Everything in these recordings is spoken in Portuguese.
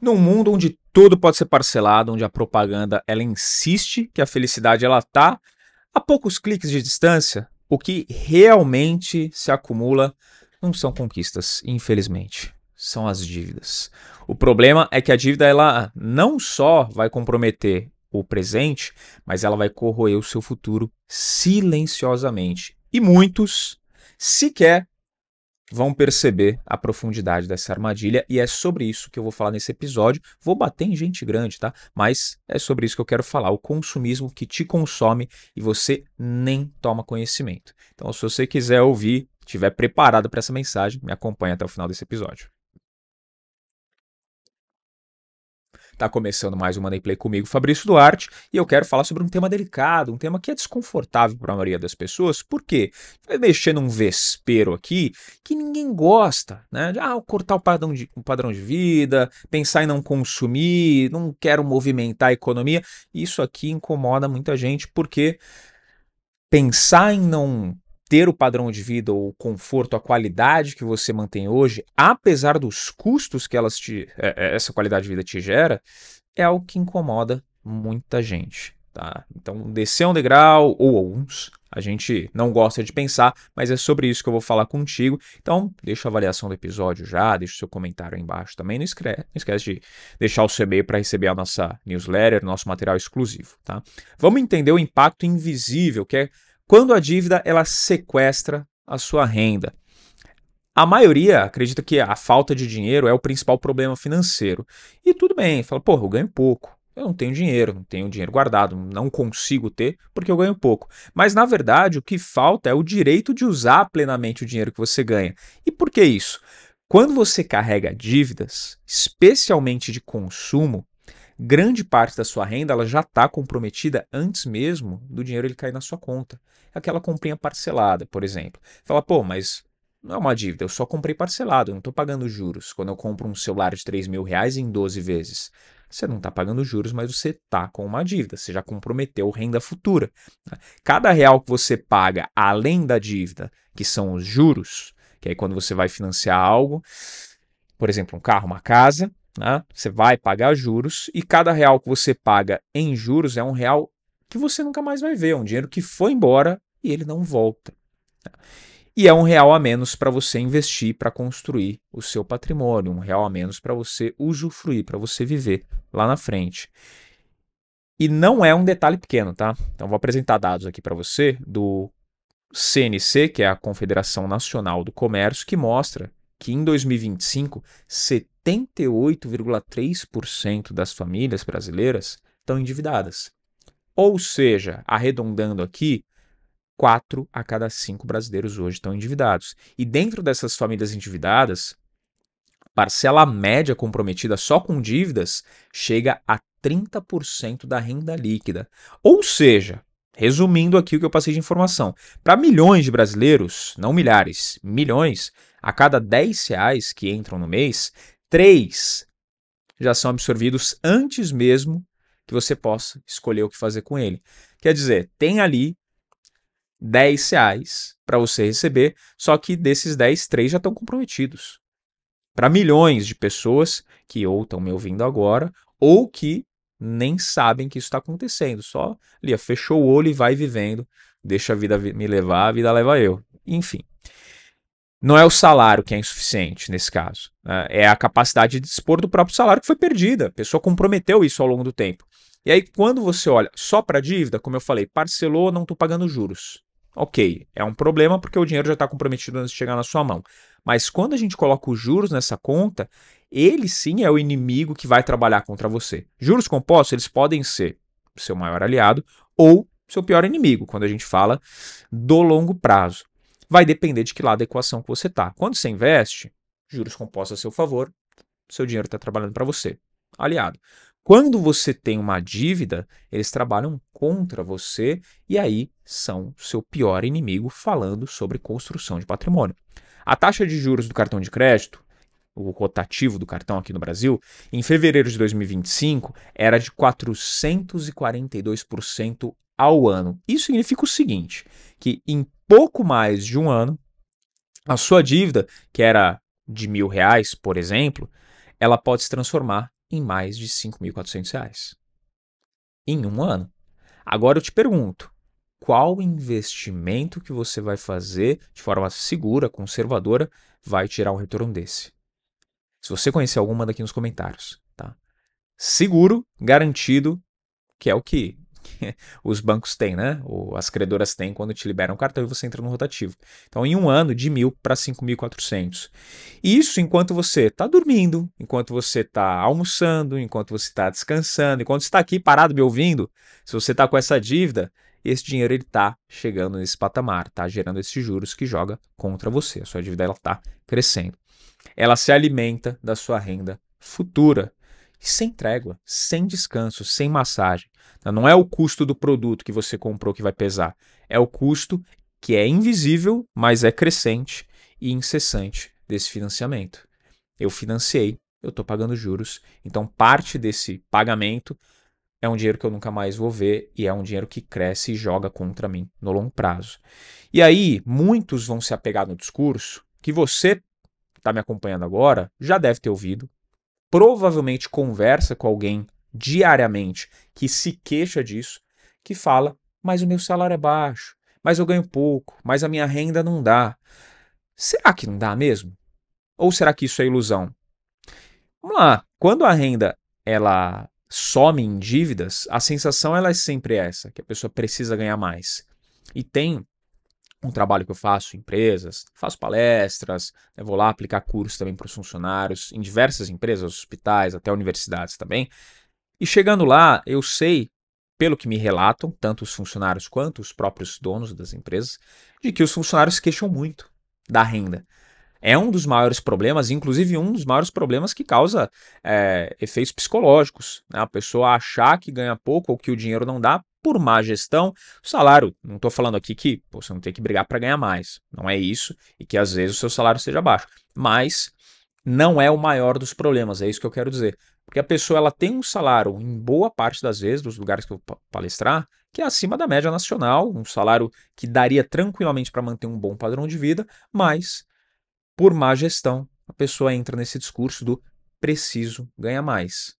Num mundo onde tudo pode ser parcelado, onde a propaganda ela insiste que a felicidade ela tá a poucos cliques de distância, o que realmente se acumula não são conquistas, infelizmente, são as dívidas. O problema é que a dívida ela não só vai comprometer o presente, mas ela vai corroer o seu futuro silenciosamente. E muitos sequer vão perceber a profundidade dessa armadilha e é sobre isso que eu vou falar nesse episódio. Vou bater em gente grande, tá? Mas é sobre isso que eu quero falar, o consumismo que te consome e você nem toma conhecimento. Então, se você quiser ouvir, estiver preparado para essa mensagem, me acompanhe até o final desse episódio. Tá começando mais um Money Play comigo, Fabrício Duarte, e eu quero falar sobre um tema delicado, um tema que é desconfortável para a maioria das pessoas. Por quê? Vai mexer num vespeiro aqui que ninguém gosta, né? Cortar o padrão de vida, pensar em não consumir, não quero movimentar a economia. Isso aqui incomoda muita gente porque pensar em não ter o padrão de vida, ou o conforto, a qualidade que você mantém hoje, apesar dos custos que essa qualidade de vida te gera, é algo que incomoda muita gente. Tá? Então, descer um degrau ou alguns, a gente não gosta de pensar, mas é sobre isso que eu vou falar contigo. Então, deixa a avaliação do episódio já, deixa o seu comentário aí embaixo também. Não esquece de deixar o seu e-mail para receber a nossa newsletter, nosso material exclusivo. Tá? Vamos entender o impacto invisível, que é quando a dívida ela sequestra a sua renda. A maioria acredita que a falta de dinheiro é o principal problema financeiro. E tudo bem, fala, porra, eu ganho pouco. Eu não tenho dinheiro guardado, não consigo ter porque eu ganho pouco. Mas na verdade, o que falta é o direito de usar plenamente o dinheiro que você ganha. E por que isso? Quando você carrega dívidas, especialmente de consumo, grande parte da sua renda ela já está comprometida antes mesmo do dinheiro ele cair na sua conta. Aquela comprinha parcelada, por exemplo. Fala, pô, mas não é uma dívida, eu só comprei parcelado, eu não estou pagando juros. Quando eu compro um celular de R$ 3.000 em 12 vezes, você não está pagando juros, mas você está com uma dívida, você já comprometeu renda futura. Cada real que você paga além da dívida, que são os juros, que aí quando você vai financiar algo, por exemplo, um carro, uma casa, né, você vai pagar juros e cada real que você paga em juros é um real que você nunca mais vai ver, é um dinheiro que foi embora e ele não volta. E é um real a menos para você investir, para construir o seu patrimônio, um real a menos para você usufruir, para você viver lá na frente. E não é um detalhe pequeno, tá? Então vou apresentar dados aqui para você do CNC, que é a Confederação Nacional do Comércio, que mostra que em 2025, 78,3% das famílias brasileiras estão endividadas. Ou seja, arredondando aqui, 4 a cada 5 brasileiros hoje estão endividados. E dentro dessas famílias endividadas, parcela média comprometida só com dívidas chega a 30% da renda líquida. Ou seja, resumindo aqui o que eu passei de informação, para milhões de brasileiros, não milhares, milhões, a cada R$ 10 que entram no mês, 3 já são absorvidos antes mesmo que você possa escolher o que fazer com ele. Quer dizer, tem ali R$ 10 para você receber, só que desses 10, 3 já estão comprometidos. Para milhões de pessoas que ou estão me ouvindo agora, ou que nem sabem que isso está acontecendo. Só ali, fechou o olho e vai vivendo, deixa a vida me levar, a vida leva eu. Enfim, não é o salário que é insuficiente nesse caso. Né? É a capacidade de dispor do próprio salário que foi perdida. A pessoa comprometeu isso ao longo do tempo. E aí, quando você olha só para a dívida, como eu falei, parcelou, não estou pagando juros. Ok, é um problema porque o dinheiro já está comprometido antes de chegar na sua mão. Mas quando a gente coloca os juros nessa conta, ele sim é o inimigo que vai trabalhar contra você. Juros compostos, eles podem ser seu maior aliado ou seu pior inimigo, quando a gente fala do longo prazo. Vai depender de que lado da equação que você está. Quando você investe, juros compostos a seu favor, seu dinheiro está trabalhando para você, aliado. Quando você tem uma dívida, eles trabalham contra você e aí são seu pior inimigo falando sobre construção de patrimônio. A taxa de juros do cartão de crédito, o rotativo do cartão aqui no Brasil, em fevereiro de 2025 era de 442% ao ano. Isso significa o seguinte, que em pouco mais de um ano, a sua dívida, que era de R$ 1.000, por exemplo, ela pode se transformar em mais de R$ 5.400 em um ano. Agora eu te pergunto, qual investimento que você vai fazer de forma segura, conservadora, vai tirar um retorno desse? Se você conhecer alguma, manda aqui nos comentários, tá? Seguro, garantido, que é o que os bancos têm, né? Ou as credoras têm quando te liberam o cartão e você entra no rotativo. Então, em um ano, de 1.000 para 5.400. Isso enquanto você está dormindo, enquanto você está almoçando, enquanto você está descansando, enquanto você está aqui parado me ouvindo. Se você está com essa dívida, esse dinheiro está chegando nesse patamar, está gerando esses juros que joga contra você. A sua dívida está crescendo. Ela se alimenta da sua renda futura. Sem trégua, sem descanso, sem massagem. Não é o custo do produto que você comprou que vai pesar. É o custo que é invisível, mas é crescente e incessante desse financiamento. Eu financiei, eu estou pagando juros. Então, parte desse pagamento é um dinheiro que eu nunca mais vou ver e é um dinheiro que cresce e joga contra mim no longo prazo. E aí, muitos vão se apegar no discurso que você está me acompanhando agora já deve ter ouvido, provavelmente conversa com alguém diariamente que se queixa disso, que fala, mas o meu salário é baixo, mas eu ganho pouco, mas a minha renda não dá. Será que não dá mesmo? Ou será que isso é ilusão? Vamos lá, quando a renda ela some em dívidas, a sensação ela é sempre essa, que a pessoa precisa ganhar mais. E tem um trabalho que eu faço em empresas, faço palestras, vou lá aplicar cursos também para os funcionários, em diversas empresas, hospitais, até universidades também. E chegando lá, eu sei, pelo que me relatam, tanto os funcionários quanto os próprios donos das empresas, de que os funcionários se queixam muito da renda. É um dos maiores problemas, inclusive um dos maiores problemas que causa efeitos psicológicos, né? A pessoa achar que ganha pouco ou que o dinheiro não dá por má gestão. O salário, não estou falando aqui que você não tem que brigar para ganhar mais, não é isso, e que às vezes o seu salário seja baixo, mas não é o maior dos problemas, é isso que eu quero dizer. Porque a pessoa ela tem um salário, em boa parte das vezes, dos lugares que eu vou palestrar, que é acima da média nacional, um salário que daria tranquilamente para manter um bom padrão de vida, mas por má gestão, a pessoa entra nesse discurso do preciso ganhar mais.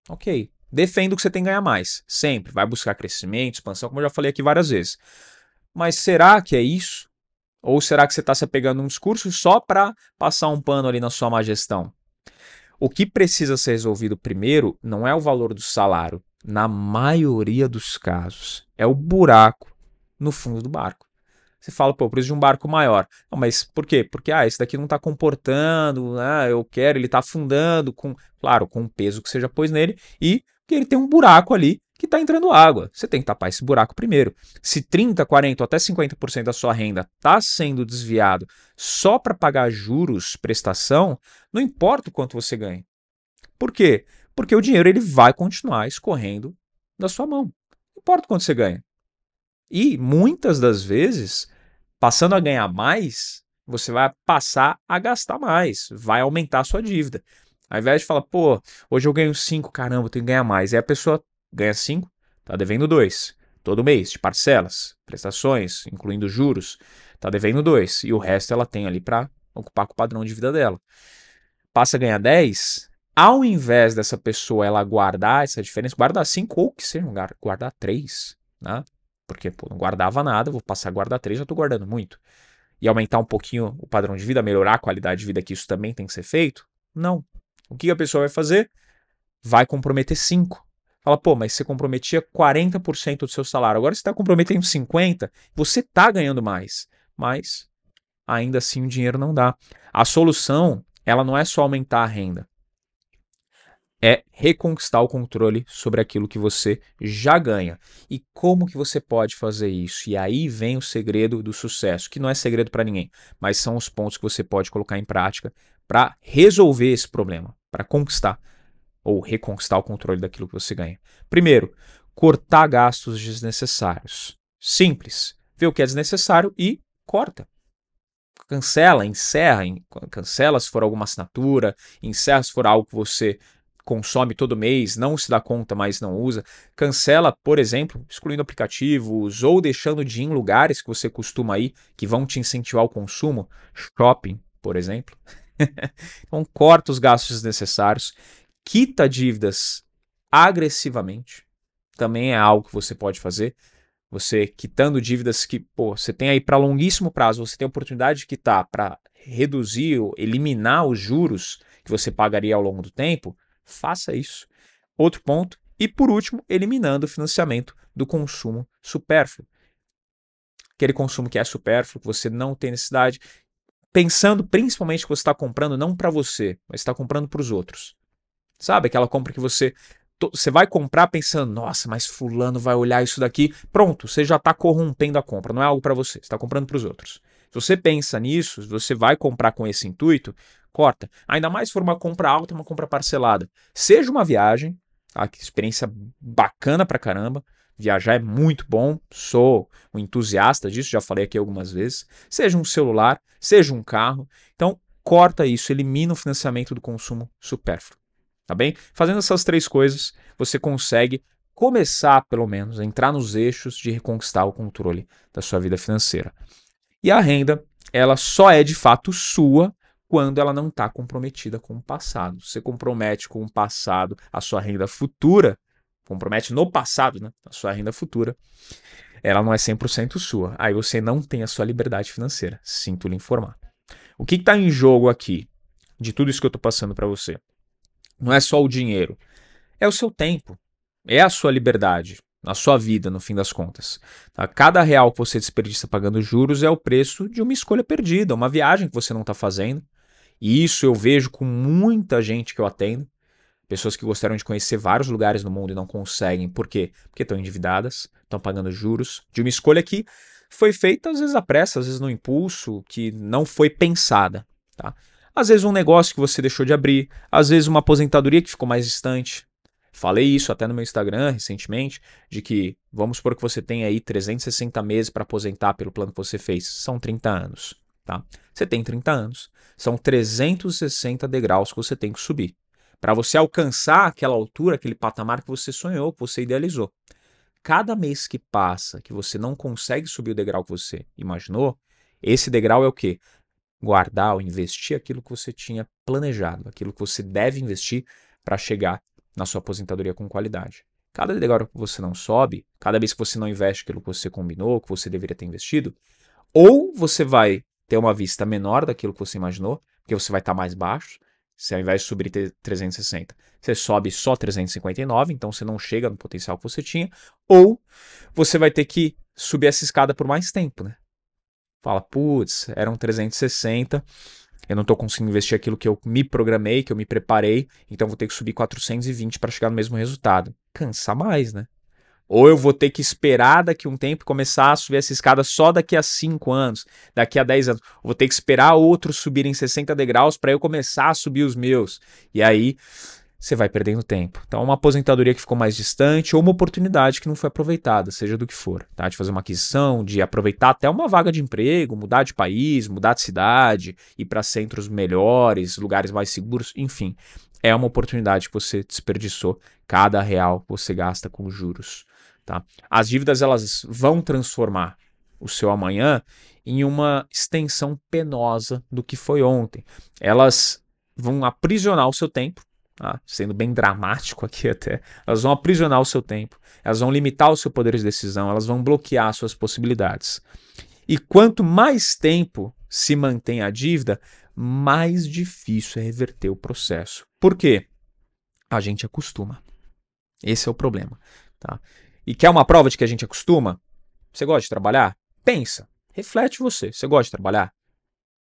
Ok, defendo que você tem que ganhar mais, sempre, vai buscar crescimento, expansão, como eu já falei aqui várias vezes. Mas será que é isso? Ou será que você está se apegando a um discurso só para passar um pano ali na sua má gestão? O que precisa ser resolvido primeiro não é o valor do salário, na maioria dos casos, é o buraco no fundo do barco. Você fala, pô, eu preciso de um barco maior. Não, mas por quê? Porque esse daqui não está comportando, né? Eu quero, ele está afundando, claro, com o peso que você já pôs nele, e que ele tem um buraco ali que está entrando água. Você tem que tapar esse buraco primeiro. Se 30, 40 ou até 50% da sua renda está sendo desviado só para pagar juros, prestação, não importa o quanto você ganha. Por quê? Porque o dinheiro ele vai continuar escorrendo da sua mão. Não importa o quanto você ganha. E muitas das vezes passando a ganhar mais, você vai passar a gastar mais, vai aumentar a sua dívida. Ao invés de falar, pô, hoje eu ganho 5, caramba, eu tenho que ganhar mais. Aí a pessoa ganha 5, tá devendo 2. Todo mês, de parcelas, prestações, incluindo juros, tá devendo 2. E o resto ela tem ali para ocupar com o padrão de vida dela. Passa a ganhar 10, ao invés dessa pessoa ela guardar essa diferença, guardar 5 ou que seja, guardar 3, né? Porque pô, não guardava nada, vou passar a guardar 3, já estou guardando muito. E aumentar um pouquinho o padrão de vida, melhorar a qualidade de vida, que isso também tem que ser feito? Não. O que a pessoa vai fazer? Vai comprometer 5. Fala, pô, mas você comprometia 40% do seu salário, agora você está comprometendo 50%, você está ganhando mais. Mas ainda assim o dinheiro não dá. A solução, ela não é só aumentar a renda, é reconquistar o controle sobre aquilo que você já ganha. E como que você pode fazer isso? E aí vem o segredo do sucesso, que não é segredo para ninguém, mas são os pontos que você pode colocar em prática para resolver esse problema, para conquistar ou reconquistar o controle daquilo que você ganha. Primeiro, cortar gastos desnecessários. Simples. Vê o que é desnecessário e corta. Cancela, encerra, cancela se for alguma assinatura, encerra se for algo que você consome todo mês, não se dá conta, mas não usa. Cancela, por exemplo, excluindo aplicativos ou deixando de ir em lugares que você costuma ir, que vão te incentivar ao consumo. Shopping, por exemplo. Então, corta os gastos desnecessários, quita dívidas agressivamente, também é algo que você pode fazer. Você quitando dívidas que, pô, você tem aí para longuíssimo prazo, você tem a oportunidade de quitar para reduzir ou eliminar os juros que você pagaria ao longo do tempo, faça isso. Outro ponto. E por último, eliminando o financiamento do consumo supérfluo. Aquele consumo que é supérfluo, que você não tem necessidade, pensando principalmente que você está comprando não para você, mas está comprando para os outros. Sabe aquela compra que você vai comprar pensando, nossa, mas fulano vai olhar isso daqui. Pronto, você já está corrompendo a compra, não é algo para você, você está comprando para os outros. Se você pensa nisso, se você vai comprar com esse intuito, corta. Ainda mais se for uma compra alta, uma compra parcelada. Seja uma viagem, tá? Que experiência bacana pra caramba. Viajar é muito bom, sou um entusiasta disso, já falei aqui algumas vezes. Seja um celular, seja um carro. Então, corta isso, elimina o financiamento do consumo supérfluo. Tá bem? Fazendo essas três coisas, você consegue começar, pelo menos, a entrar nos eixos de reconquistar o controle da sua vida financeira. E a renda, ela só é de fato sua quando ela não está comprometida com o passado. Você compromete com o passado a sua renda futura, compromete no passado, né, a sua renda futura, ela não é 100% sua. Aí você não tem a sua liberdade financeira, sinto lhe informar. O que está em jogo aqui, de tudo isso que eu estou passando para você? Não é só o dinheiro, é o seu tempo, é a sua liberdade, a sua vida, no fim das contas. Tá? Cada real que você desperdiça pagando juros é o preço de uma escolha perdida, uma viagem que você não está fazendo. E isso eu vejo com muita gente que eu atendo, pessoas que gostariam de conhecer vários lugares no mundo e não conseguem. Por quê? Porque estão endividadas, estão pagando juros de uma escolha que foi feita às vezes à pressa, às vezes no impulso, que não foi pensada. Tá? Às vezes um negócio que você deixou de abrir, às vezes uma aposentadoria que ficou mais distante. Falei isso até no meu Instagram recentemente, de que vamos supor que você tem aí 360 meses para aposentar pelo plano que você fez. São 30 anos. Tá? Você tem 30 anos. São 360 degraus que você tem que subir para você alcançar aquela altura, aquele patamar que você sonhou, que você idealizou. Cada mês que passa que você não consegue subir o degrau que você imaginou, esse degrau é o quê? Guardar ou investir aquilo que você tinha planejado, aquilo que você deve investir para chegar na sua aposentadoria com qualidade. Cada degrau que você não sobe, cada vez que você não investe aquilo que você combinou, que você deveria ter investido, ou você vai ter uma vista menor daquilo que você imaginou, porque você vai estar mais baixo, se ao invés de subir 360, você sobe só 359, então você não chega no potencial que você tinha, ou você vai ter que subir essa escada por mais tempo, né? Fala, putz, eram 360, eu não estou conseguindo investir aquilo que eu me programei, que eu me preparei, então vou ter que subir 420 para chegar no mesmo resultado. Cansa mais, né? Ou eu vou ter que esperar daqui a um tempo e começar a subir essa escada só daqui a 5 anos, daqui a 10 anos. Vou ter que esperar outros subirem 60 degraus para eu começar a subir os meus. E aí você vai perdendo tempo. Então, uma aposentadoria que ficou mais distante ou uma oportunidade que não foi aproveitada, seja do que for. Tá? De fazer uma aquisição, de aproveitar até uma vaga de emprego, mudar de país, mudar de cidade, ir para centros melhores, lugares mais seguros, enfim. É uma oportunidade que você desperdiçou cada real que você gasta com juros. Tá? As dívidas elas vão transformar o seu amanhã em uma extensão penosa do que foi ontem. Elas vão aprisionar o seu tempo, tá? Sendo bem dramático aqui até. Elas vão aprisionar o seu tempo, elas vão limitar o seu poder de decisão, elas vão bloquear as suas possibilidades. E quanto mais tempo se mantém a dívida, mais difícil é reverter o processo. Por quê? A gente acostuma. Esse é o problema. Tá? E quer uma prova de que a gente acostuma? Você gosta de trabalhar? Pensa, reflete você. Você gosta de trabalhar?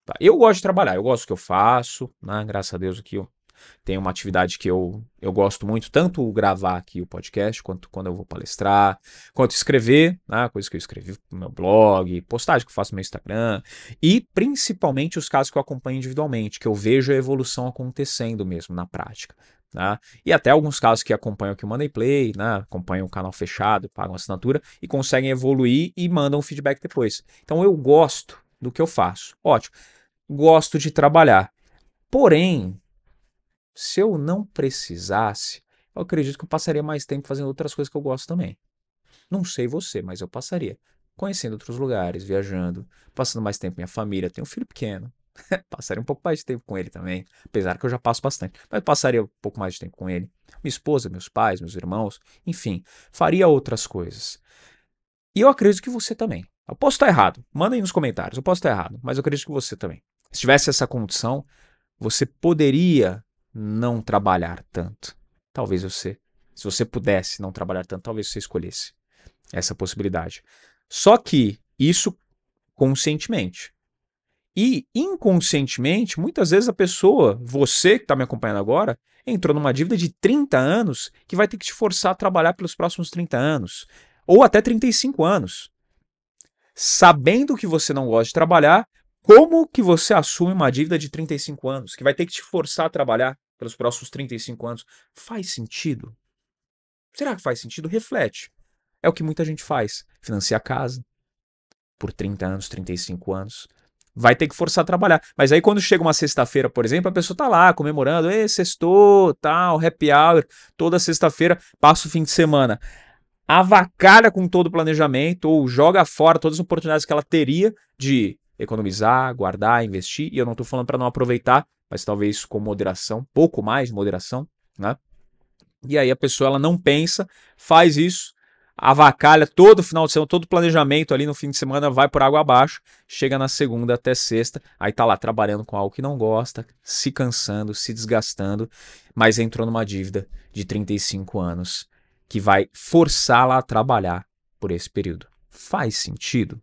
Tá? Eu gosto de trabalhar, eu gosto do que eu faço, né? Graças a Deus aqui eu tenho uma atividade que eu gosto muito, tanto gravar aqui o podcast, quanto quando eu vou palestrar, quanto escrever, né? Coisas que eu escrevi no meu blog, postagem que eu faço no meu Instagram, e principalmente os casos que eu acompanho individualmente, que eu vejo a evolução acontecendo mesmo na prática. Né? E até alguns casos que acompanham aqui o Money Play, né? Acompanham o canal fechado, pagam assinatura e conseguem evoluir e mandam feedback depois. Então eu gosto do que eu faço. Ótimo. Gosto de trabalhar. Porém, se eu não precisasse, eu acredito que eu passaria mais tempo fazendo outras coisas que eu gosto também. Não sei você, mas eu passaria. Conhecendo outros lugares, viajando, passando mais tempo com minha família. Tenho um filho pequeno, Passaria um pouco mais de tempo com ele também, apesar que eu já passo bastante, mas passaria um pouco mais de tempo com ele. Minha esposa, meus pais, meus irmãos, enfim, faria outras coisas. E eu acredito que você também. Eu posso estar errado, manda aí nos comentários, eu posso estar errado, mas eu acredito que você também. Se tivesse essa condição, você poderia não trabalhar tanto. Talvez você, se você pudesse não trabalhar tanto, talvez você escolhesse essa possibilidade. Só que isso conscientemente. E inconscientemente, muitas vezes a pessoa, você que está me acompanhando agora, entrou numa dívida de 30 anos que vai ter que te forçar a trabalhar pelos próximos 30 anos. Ou até 35 anos. Sabendo que você não gosta de trabalhar, como que você assume uma dívida de 35 anos, que vai ter que te forçar a trabalhar pelos próximos 35 anos? Faz sentido? Será que faz sentido? Reflete. É o que muita gente faz. Financia a casa por 30 anos, 35 anos. Vai ter que forçar a trabalhar. Mas aí quando chega uma sexta-feira, por exemplo, a pessoa tá lá comemorando, sextou, tal, happy hour, toda sexta-feira, passa o fim de semana. Avacalha com todo o planejamento ou joga fora todas as oportunidades que ela teria de economizar, guardar, investir. E eu não estou falando para não aproveitar, mas talvez com moderação, pouco mais de moderação, né? E aí a pessoa ela não pensa, faz isso, avacalha todo final de semana, todo o planejamento ali no fim de semana vai por água abaixo, chega na segunda até sexta, aí tá lá trabalhando com algo que não gosta, se cansando, se desgastando, mas entrou numa dívida de 35 anos que vai forçá-la a trabalhar por esse período. Faz sentido?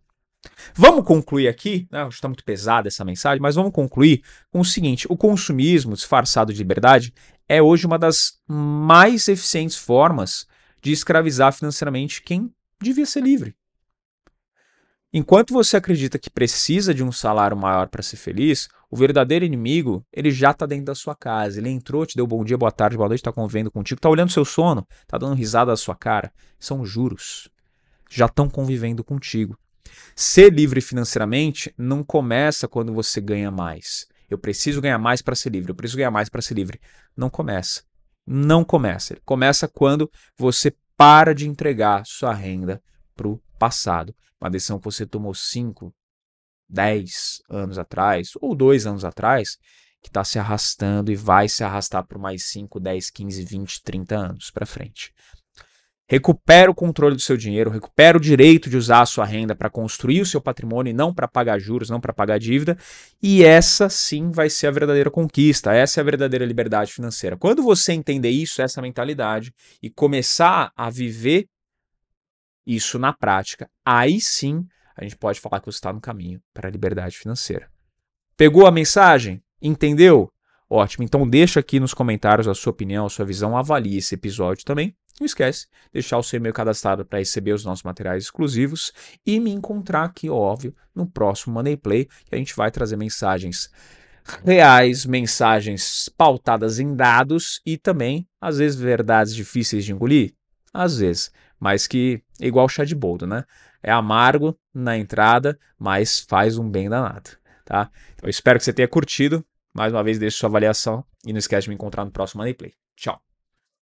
Vamos concluir aqui, né? Acho que está muito pesada essa mensagem, mas vamos concluir com o seguinte: o consumismo disfarçado de liberdade é hoje uma das mais eficientes formas de escravizar financeiramente quem devia ser livre. Enquanto você acredita que precisa de um salário maior para ser feliz, o verdadeiro inimigo ele já está dentro da sua casa. Ele entrou, te deu bom dia, boa tarde, boa noite, está convivendo contigo, está olhando seu sono, está dando risada da sua cara. São juros. Já estão convivendo contigo. Ser livre financeiramente não começa quando você ganha mais. Eu preciso ganhar mais para ser livre. Eu preciso ganhar mais para ser livre. Não começa. Não começa. Ele começa quando você para de entregar sua renda para o passado. Uma decisão que você tomou 5, 10 anos atrás, ou 2 anos atrás, que está se arrastando e vai se arrastar por mais 5, 10, 15, 20, 30 anos para frente. Recupera o controle do seu dinheiro, recupera o direito de usar a sua renda para construir o seu patrimônio e não para pagar juros, não para pagar dívida. E essa sim vai ser a verdadeira conquista, essa é a verdadeira liberdade financeira. Quando você entender isso, essa mentalidade, e começar a viver isso na prática, aí sim a gente pode falar que você está no caminho para a liberdade financeira. Pegou a mensagem? Entendeu? Ótimo, então deixa aqui nos comentários a sua opinião, a sua visão, avalie esse episódio também. Não esquece, deixar o seu e-mail cadastrado para receber os nossos materiais exclusivos e me encontrar aqui, óbvio, no próximo Money Play, que a gente vai trazer mensagens reais, mensagens pautadas em dados e também, às vezes, verdades difíceis de engolir. Às vezes, mas que é igual chá de boldo, né? É amargo na entrada, mas faz um bem danado, tá? Eu espero que você tenha curtido. Mais uma vez, deixe sua avaliação e não esquece de me encontrar no próximo Money Play. Tchau!